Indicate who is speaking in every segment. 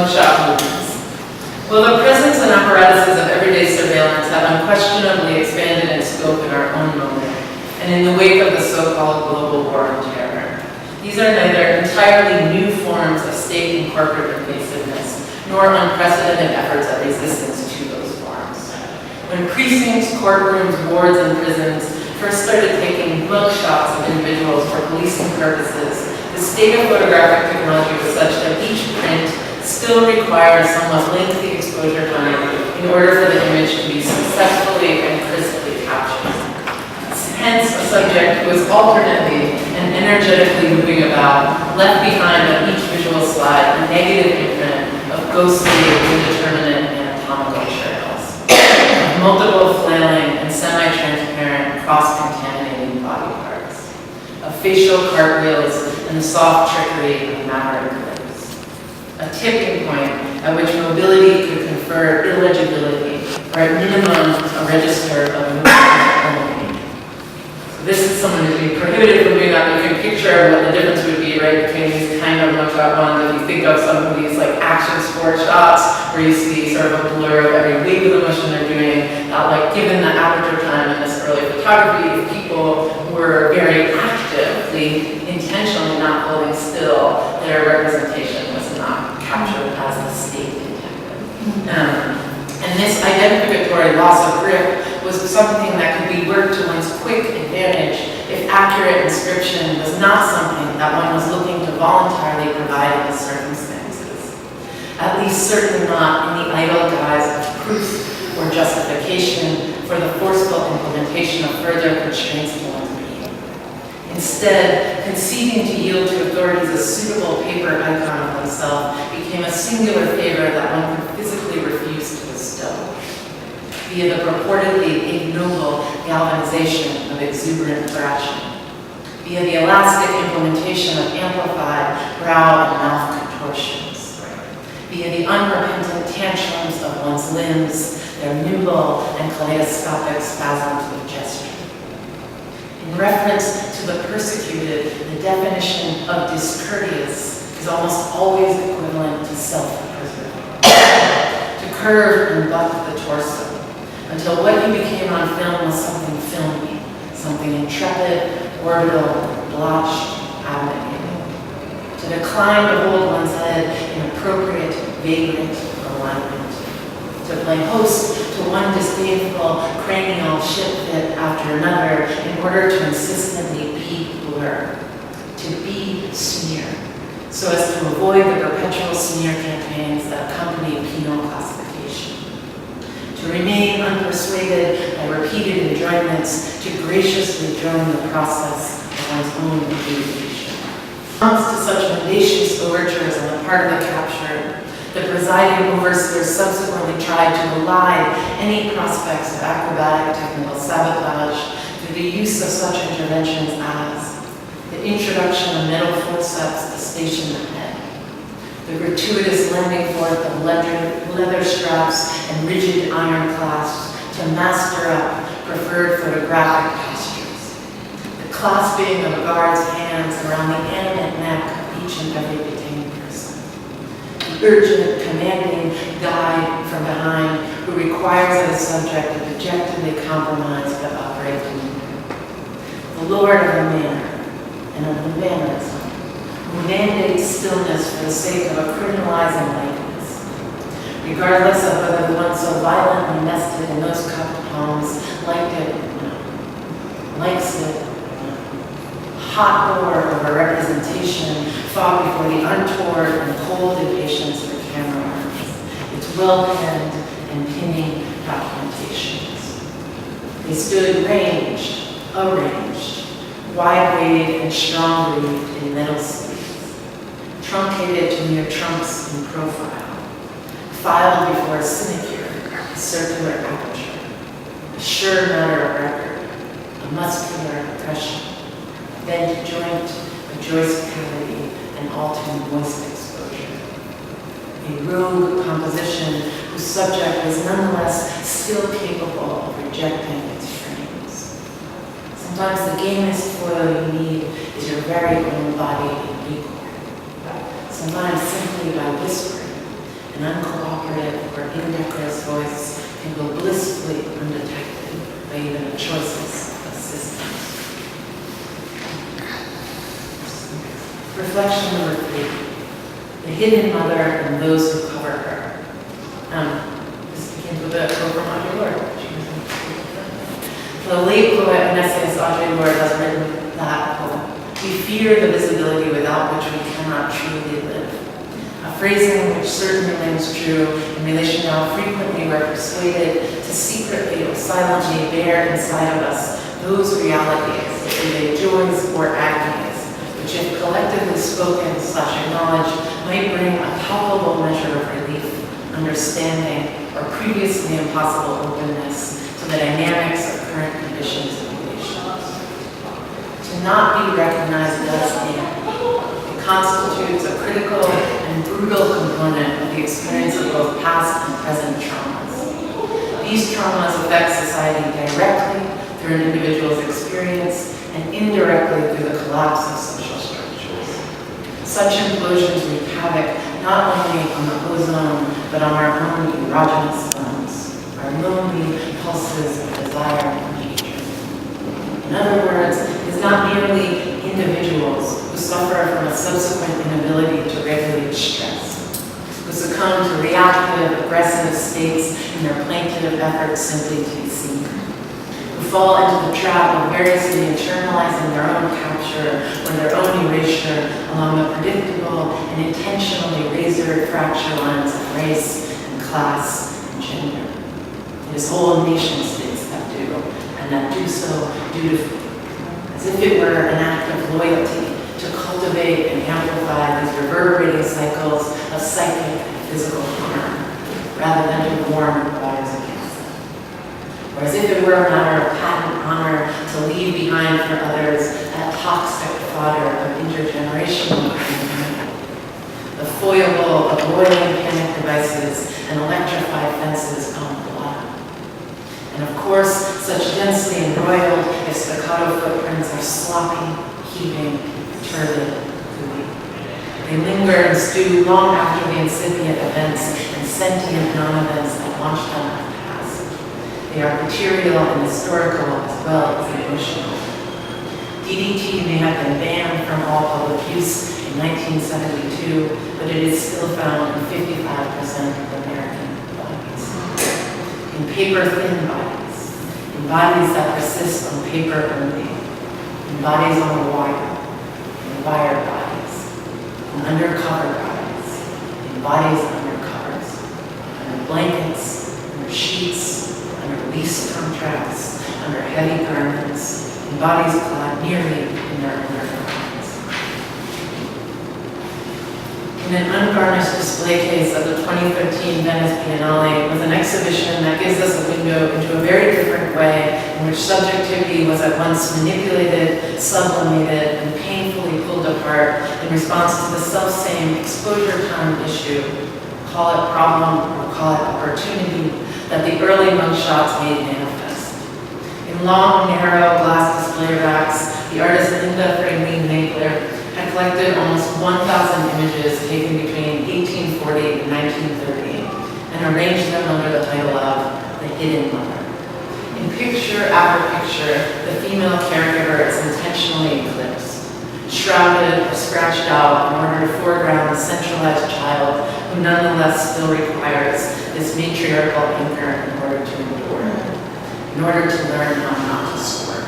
Speaker 1: mugshot movements. Well, the presence and apparatuses of everyday surveillance have unquestionably expanded in scope in our own moment, and in the wake of the so-called global war on terror. These are neither entirely new forms of state and corporate invasiveness, nor unprecedented efforts at resistance to those forms. When precincts, courtrooms, wards, and prisons first started taking mugshots of individuals for policing purposes, the state of photographic technology was such that each print still required a somewhat lengthy exposure time in order for the image to be successfully and crisply captured. Hence, a subject who was alternately and energetically moving about left behind on each visual slide a negative imprint of ghostly, indeterminate anatomical trails, multiple flailing and semi-transparent, cross-contaminating body parts, of facial cartwheels and the soft trickery of maverick lips. A tipping point at which mobility could confer illegibility, or at minimum, a register of movement only. So this is someone who's being prohibited from doing that. You can picture what the difference would be, right, between these kind of mugshot ones. If you think of some of these like action sport shots where you see sort of a blur of every wave of the motion they're doing, like given the aperture time in this early photography, if people were very actively, intentionally not holding still, their representation was not captured as the state intended. And this identificatory loss of grip was something that could be worked to one's quick advantage if accurate inscription was not something that one was looking to voluntarily provide in the circumstances. At least certainly not in the idle guise of proof or justification for the forceful implementation of further constraints to one's being. Instead, conceding to yield to authorities a suitable paper icon of oneself became a singular favor that one could physically refuse to bestow, via the purportedly ignoble galvanization of exuberant thrashing, via the elastic implementation of amplified brow and mouth contortions, via the unrepentant tantrums of one's limbs, their nimble and kaleidoscopic spasms of gesture. In reference to the persecuted, the definition of discourteous is almost always equivalent to self-preserving. To curve and buck the torso, until what you became on film was something filmy, something intrepid, orbital, blotched, abnegating. To decline to hold one's head in appropriate, vagrant alignment. To play host to one disdainful cranial ship fit after another in order to insistently be blur. To be smear, so as to avoid the perpetual smear campaigns that accompany penal classification. To remain unpersuaded by repeated enjoyments, to graciously join the process of one's own adjudication. In response to such mendacious overtures on the part of the captured, the presiding overseer subsequently tried to elide any prospects of acrobatic technical sabotage through the use of such interventions as the introduction of metal forceps to station the head, the gratuitous lending forth of leather straps and rigid iron clasps to master up preferred photographic postures, the clasping of a guard's hands around the animate neck of each and every detained person, the urgent, commanding guide from behind who requires that a subject to dejectedly compromise but upright demeanor, the lord of the manor and of the mannerism, who mandates stillness for the sake of a criminalizing lightness, regardless of whether the one so violently nested in those cupped palms liked it or not, likes it or not. Hot war of a representation fought before the untoward and cold impatience of the camera arms, its well-penned and pinning documentations. They stood ranged, arranged, wide-weighted and strong-grooved in metal sleeves, truncated to mere trunks in profile, filed before a sinecure, a circular aperture, a sure matter of record, a muscular impression, a bent joint, a joist cavity, and all too moist exposure. A rogue composition whose subject was nonetheless still capable of rejecting its frames. Sometimes the gamest foil you need is your very own body in recoil. Sometimes simply by whispering, An uncooperative or indecorous voice can go blissfully undetected by even the choicest of systems. Reflection number 3. The hidden mother and those who cover her. This begins with a quote from Audre Lorde. The late poet and essayist Audre Lorde has written that poem. We fear the visibility without which we cannot truly live. A phrasing which certainly rings true in relation to how frequently we're persuaded to secretly or silently bear inside of us those realities, be they joys or agonies, which if collectively spoken/acknowledged might bring a palpable measure of relief, understanding, or previously impossible openness to the dynamics of current conditions and relations. To not be recognized does mean it constitutes a critical and brutal component of the experience of both past and present traumas. These traumas affect society directly through an individual's experience and indirectly through the collapse of social structures. Such implosions wreak havoc not only on the ozone, but on our own erogenous lungs, our lonely pulses of desire and hatred. In other words, it is not merely individuals who suffer from a subsequent inability to regulate stress, who succumb to reactive, aggressive states in their plaintive efforts simply to be seen, who fall into the trap of variously internalizing their own capture or their own erasure along the predictable and intentionally razored fracture lines of race and class and gender. It is whole nation states that do, and that do so dutifully, as if it were an act of loyalty to cultivate and amplify these reverberating cycles of psychic and physical harm, rather than to warn waters against them. Or as if it were a matter of patent honor to leave behind for others that toxic fodder of intergenerational crime, the foible of boiling panic devices and electrified fences on the bottom. And of course, such densely embroiled if staccato footprints are sloppy, heaving, turbid, gooey. They linger and stew long after the incipient events and sentient non-events that launched them have passed. They are material and historical as well as emotional. DDT may have been banned from all public use in 1972, but it is still found in 55% of American bodies. In paper-thin bodies, in bodies that persist on paper only, in bodies on the wire, in wired bodies, in undercover bodies, in bodies under covers, under blankets, under sheets, under lease contracts, under heavy garments, in bodies clad nearly in their undergarments. In an unvarnished display case of the 2013 Venice Biennale was an exhibition that gives us a window into a very different way in which subjectivity was at once manipulated, sublimated, and painfully pulled apart in response to the selfsame exposure time issue, call it problem or call it opportunity, that the early mugshots made manifest. In long, narrow glass display racks, the artist Linda Fralene Nagler had collected almost 1,000 images taken between 1840 and 1930 and arranged them under the title of The Hidden Mother. In picture after picture, the female caregiver is intentionally eclipsed, shrouded or scratched out in order to foreground the centralized child who nonetheless still requires this matriarchal anchor in order to endure, in order to learn how not to squirt.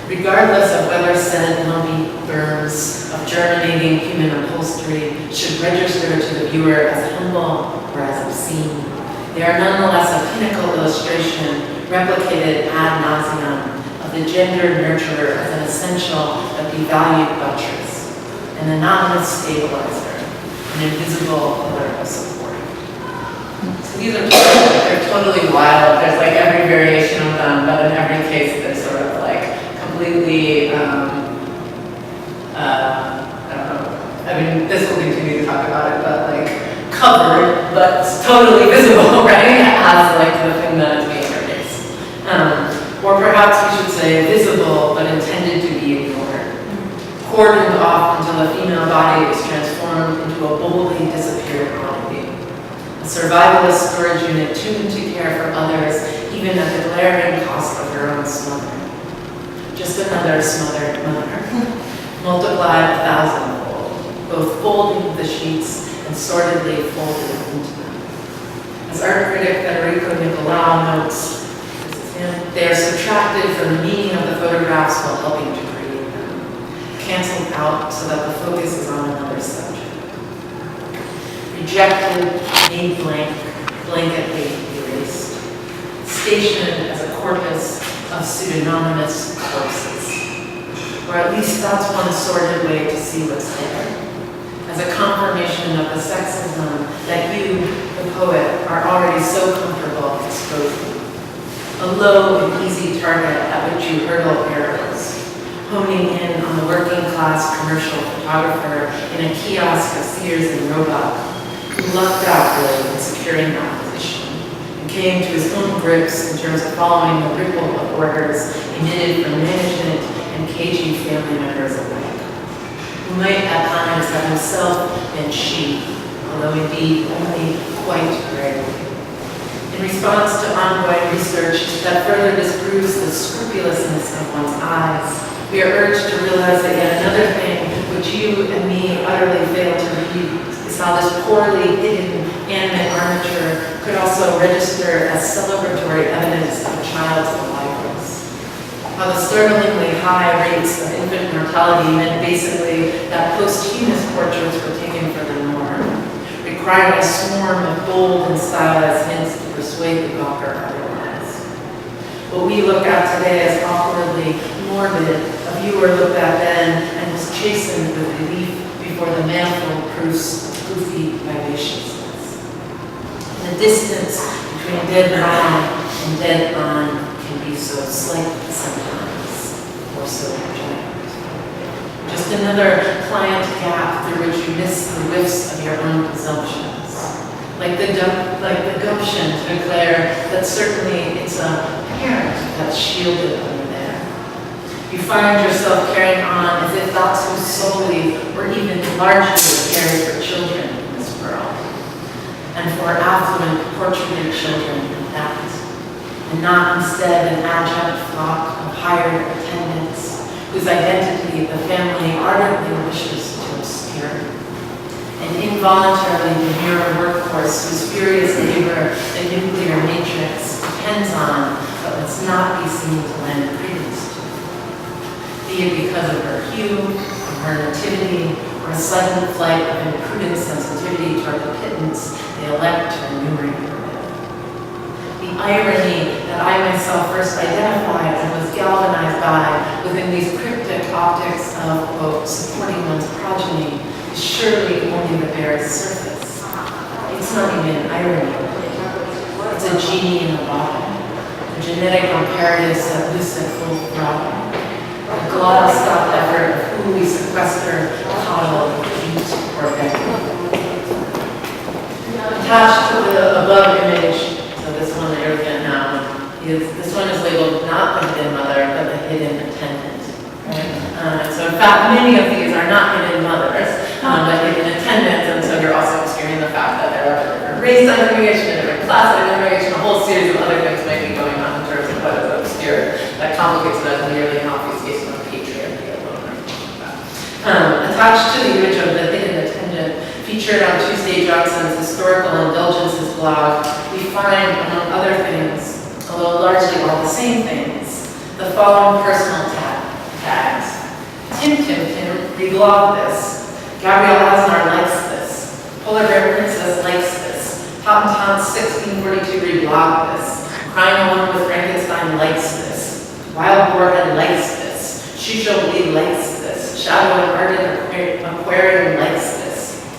Speaker 1: Regardless of whether said lumpy burns of germinating human upholstery should register to the viewer as humble or as obscene, they are nonetheless a pinnacle illustration replicated ad nauseum of the gender nurturer as an essential but devalued buttress, an anonymous stabilizer, an invisible pillar of support. So these are they're totally wild. There's like every variation of them, but in every case they're sort of like completely, I don't know, I mean, this will continue to talk about it, but like covered, but totally visible, right? As like the thing that is being erased. Or perhaps we should say visible, but intended to be ignored. Cordoned off until the female body is transformed into a boldly disappeared quantity. survivalist storage unit tuned to care for others, even at the glaring cost of her own smother. Just another smothered mother, multiplied 1,000-fold, both folding the sheets and sordidly folded into them. As art critic Federico Nicolau notes, they are subtracted from the meaning of the photographs while helping to create them, canceled out so that the focus is on another subject. Rejected, made blank, blanketly erased, stationed as a corpus of pseudonymous corpses. Or at least that's one sordid way to see what's there, as a confirmation of the sexism that you, the poet, are already so comfortable exposing. A low and easy target at which you hurl arrows, honing in on the working class commercial photographer in a kiosk of Sears and Roebuck, who lucked out really in securing that position and came to his own grips in terms of following the ripple of orders emitted from management and cagey family members alike, who might at times have himself been she, although indeed only quite rarely. In response to ongoing research that further disproves the scrupulousness of one's eyes, we are urged to realize that yet another thing which you and me utterly fail to read is how this poorly hidden animate armature could also register as celebratory evidence of a child's aliveness. How the startlingly high rates of infant mortality meant basically that posthumous portraits were taken for the norm, requiring a swarm of bold and stylized hints to persuade the gawker otherwise. What we look at today as awkwardly morbid, a viewer looked at then and was chastened with relief before the manifold proofs of goofy vivaciousness. And the distance between dead wrong and dead on can be so slight sometimes, or so giant. Just another client gap through which you miss the whiffs of your own presumptions. Like the gumption to declare that certainly it's a parent that's shielded under there. You find yourself carrying on as if that's who solely or even largely cares for children in this world. And for affluent, portraited children at that. And not instead an adjunct flock of hired attendants whose identity the family ardently wishes to obscure. An involuntarily demure workforce whose furious labor the nuclear matrix depends on, but must not be seen to lend credence to. Be it because of her hue, of her nativity, or a sudden flight of imprudent sensitivity toward the pittance they elect to enumerate her with. The irony that I myself first identified and was galvanized by within these cryptic optics of, quote, supporting one's progeny is surely only the barest surface. It's not even irony. It's a genie in a bottle, a genetic imperatives that loose at full throttle, a glottal-stop effort of who we sequester, coddle, eat, or beg. Attached to the above image, so this one that you're looking at now, this one is labeled not the hidden mother, but the hidden attendant. Right? So in fact, many of these are not hidden mothers, but hidden attendants, and so you're also obscuring the fact that there are different race identification, different class identification, a whole series of other things might be going on in terms of what is obscure that complicates it as nearly an obfuscation of patriarchy alone. Attached to the image of the hidden attendant, featured on Tuesday Johnson's Historical Indulgences blog, we find, among other things, although largely all the same things, the following personal tags. Tim, reblog this. Gabrielle Asnar likes this. Polar Bear Princess likes this. Hottentot 1642 reblog this. Crying Alone with Frankenstein likes this. Wild Boarhead likes this. Shisho Lee likes this. Shadow and Ardent Aquarium likes this.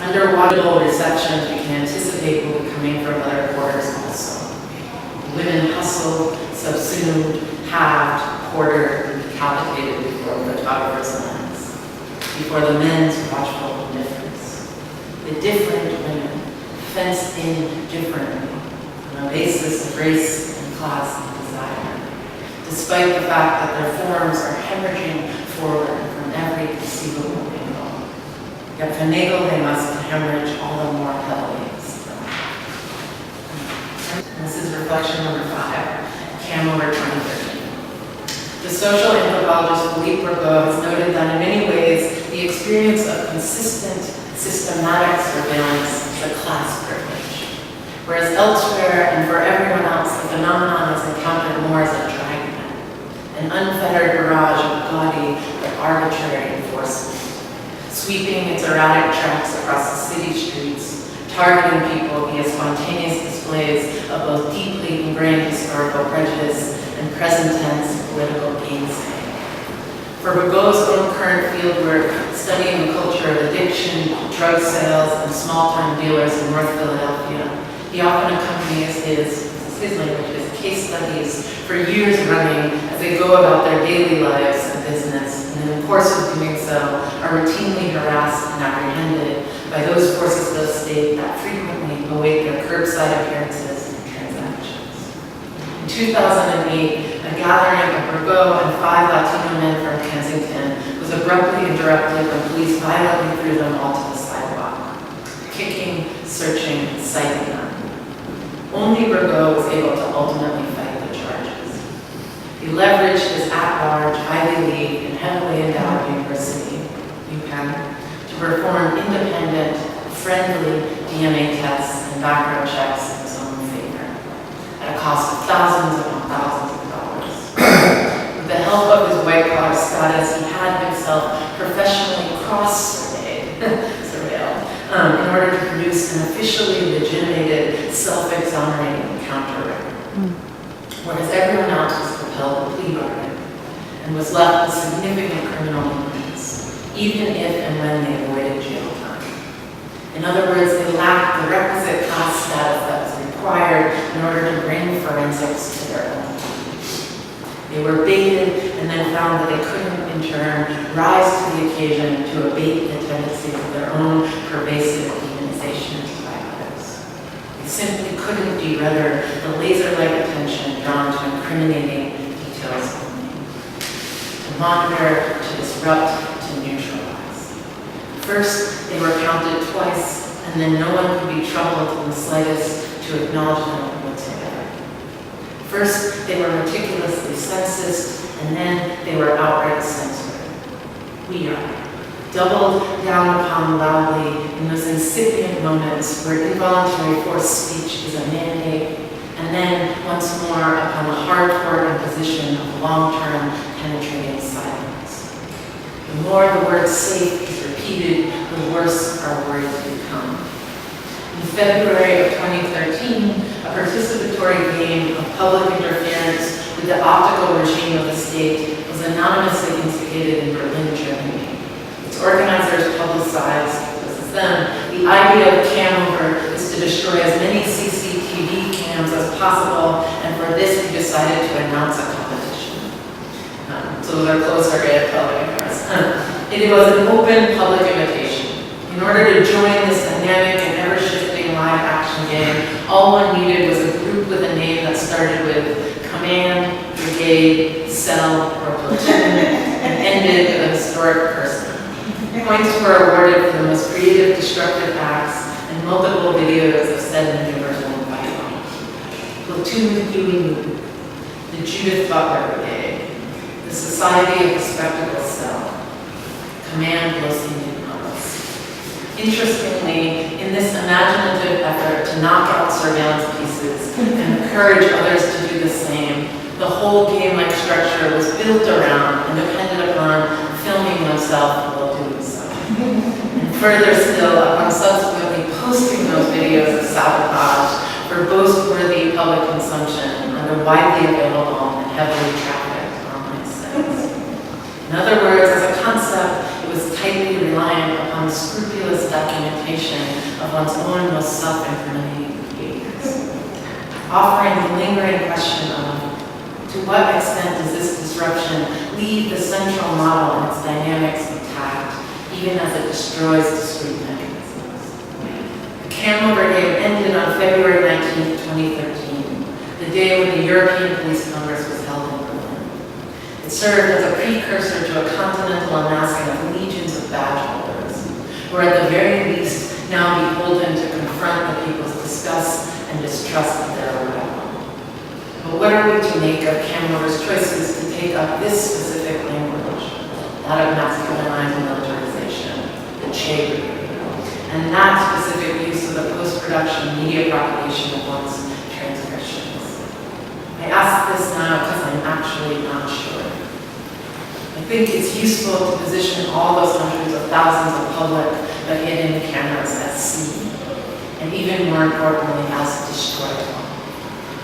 Speaker 1: Underwater receptions we can anticipate will be coming from other quarters also. Women hustled, subsumed, halved, quartered, and decapitated before the photographer's lens, before the men's watchful indifference. The different women, fenced in differently, on a basis of race and class and desire, despite the fact that their forms are hemorrhaging forward from every conceivable angle. Yet finagle they must hemorrhage all the more heavily still. This is reflection number 5, Cam over 2013. The social anthropologist Philippe Bourgault has noted that in many ways, the experience of consistent, systematic surveillance is a class privilege. Whereas elsewhere and for everyone else, the phenomenon is encountered more as a dragnet, an unfettered barrage of gaudy but arbitrary enforcement, sweeping its erratic tracks across the city streets, targeting people via spontaneous displays of both deeply ingrained historical prejudice and present tense political gainsaying. For Bourgault's own current fieldwork, studying the culture of addiction, drug sales, and small-time dealers in North Philadelphia, he often accompanies his case studies for years running as they go about their daily lives and business, and in the course of doing so, are routinely harassed and apprehended by those forces of the state that frequently await their curbside appearances and transactions. In 2008, a gathering of Bourgault and 5 Latino men from Kensington was abruptly interrupted when police violently threw them all to the sidewalk, kicking, searching, and citing them. Only Bourgault was able to ultimately fight the charges. He leveraged his at-large, Ivy League, and heavily endowed university, UPenn, to perform independent, friendly DNA tests and background checks in his own favor, at a cost of thousands upon thousands of dollars. With the help of his white-collar status, he had himself professionally cross-surveilled in order to produce an officially legitimated, self-exonerating counter-record. Whereas everyone else was compelled to plea bargain and was left with significant criminal immunities, even if and when they avoided jail time. In other words, they lacked the requisite class status that was required in order to bring forensics to their own. They were baited and then found that they couldn't, in turn, rise to the occasion to abate the tendencies of their own pervasive demonization by others. They simply couldn't be rather the laser-like attention drawn to incriminating details only. To monitor, to disrupt, to neutralize. First, they were counted twice, and then no one could be troubled in the slightest to acknowledge them whatsoever. First, they were meticulously censused, and then they were outright censored. We are doubled down upon loudly in those incipient moments where involuntary forced speech is a mandate, and then once more upon the hardcore imposition of long-term penetrating silence. The more the word safe is repeated, the worse our words become. In February of 2013, a participatory game of public interference with the optical regime of the state was anonymously instigated in Berlin, Germany. Its organizers publicized, this is them, the idea of Cam-over is to destroy as many CCTV cams as possible, and for this we decided to announce a competition. So they're closer to public interest. It was an open public invitation. In order to join this dynamic and ever-shifting live action game, all one needed was a group with a name that started with command, brigade, cell, or platoon, and ended with a historic person. Points were awarded for the most creative, destructive acts, and multiple videos of said maneuvers went viral. Platoon Huey Newton, the Judith Butler Brigade, the Society of the Spectacle Cell, Command Los Indianos. Interestingly, in this imaginative effort to knock out surveillance pieces and encourage others to do the same, the whole game-like structure was built around and depended upon filming oneself while doing so. And further still, upon subsequently posting those videos of sabotage for boast-worthy public consumption on their widely available and heavily trafficked online sites. In other words, as a concept, it was tightly reliant upon the scrupulous documentation of one's own most self-incriminating behaviors, offering the lingering question of, to what extent does this disruption leave the central model and its dynamics intact, even as it destroys discrete mechanisms? The Cam-over game ended on February 19, 2013, the day when the European Police Congress was held in Berlin. It served as a precursor to a continental amassing of legions of badge holders, who are at the very least now beholden to confront the people's disgust and distrust of their arrival. harder to make of Camrover's choices to take up this specific language, that of masculinized militarization, the Che Brigade, and that specific use of the post-production media propagation of one's transgressions. I ask this now because I'm actually not sure. I think it's useful to position all those hundreds of thousands of public but hidden cameras as seen, and even more importantly, as destroyed.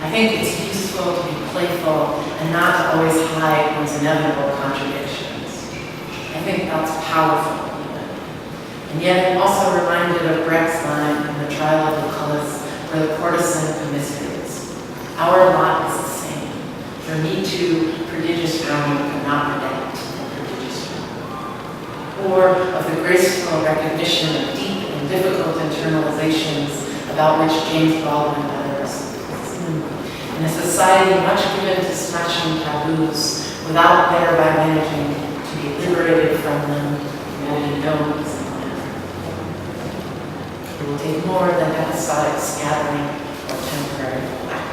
Speaker 1: I think it's useful to be playful and not to always hide one's inevitable contradictions. I think that's powerful even. And yet I'm also reminded of Brecht's line in The Trial of Lucullus, where the courtesan commiserates. Our lot is the same. For me too, prodigious Rome could not predict a prodigious Rome. Or of the graceful recognition of deep and difficult internalizations about which James Baldwin utters. In a society much given to smashing taboos without thereby managing to be liberated from them, humanity knows. It will take more than episodic scattering or temporary lack.